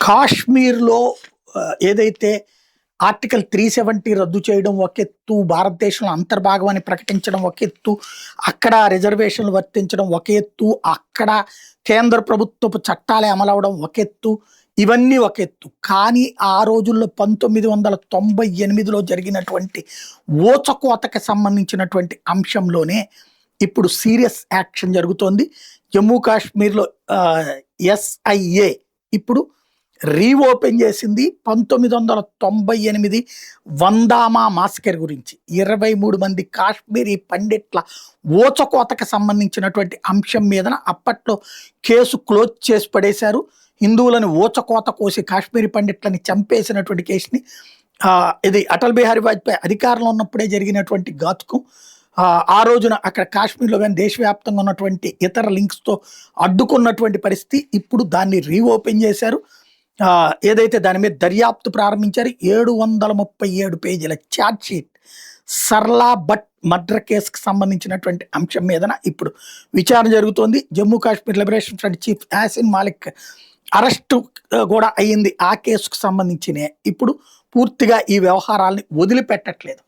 కాశ్మీర్‌లో ఏదైతే ఆర్టికల్ 370 రద్దు చేయడం ఒక ఎత్తు, భారతదేశంలో అంతర్భాగం అని ప్రకటించడం ఒక ఎత్తు, అక్కడ రిజర్వేషన్‌లు వర్తించడం ఒక ఎత్తు, అక్కడ కేంద్ర ప్రభుత్వపు చట్టాలే అమలవ్వడం ఒక ఎత్తు, ఇవన్నీ ఒక ఎత్తు. కానీ ఆ రోజుల్లో 1998లో జరిగినటువంటి ఊచకోతకి సంబంధించినటువంటి అంశంలోనే ఇప్పుడు సీరియస్ యాక్షన్ జరుగుతోంది. జమ్మూ కాశ్మీర్‌లో ఎస్ఐఏ ఇప్పుడు రీఓపెన్ చేసింది 1998 వందామా మాస్కర్ గురించి. 23 మంది కాశ్మీరీ పండిట్ల ఊచకోతకు సంబంధించినటువంటి అంశం మీదన అప్పట్లో కేసు క్లోజ్ చేసి పడేశారు. హిందువులను ఊచకోత కోసి కాశ్మీరీ పండిట్లని చంపేసినటువంటి కేసుని ఇది అటల్ బిహారీ వాజ్పేయి అధికారంలో ఉన్నప్పుడే జరిగినటువంటి ఘాతుకం. ఆ రోజున అక్కడ కాశ్మీర్లో కానీ దేశవ్యాప్తంగా ఉన్నటువంటి ఇతర లింక్స్తో అడ్డుకున్నటువంటి పరిస్థితి. ఇప్పుడు దాన్ని రీఓపెన్ చేశారు. ఏదైతే దాని మీద దర్యాప్తు ప్రారంభించారు. 737 పేజీల ఛార్జ్ షీట్ సర్లా భట్ మర్డర్ కేసుకు సంబంధించినటువంటి అంశం మీదన ఇప్పుడు విచారణ జరుగుతోంది. Jammu Kashmir liberation front chief Yasin Malik arrest కూడా అయ్యింది. ఆ కేసుకు సంబంధించిన ఇప్పుడు పూర్తిగా ఈ వ్యవహారాల్ని వదిలిపెట్టట్లేదు.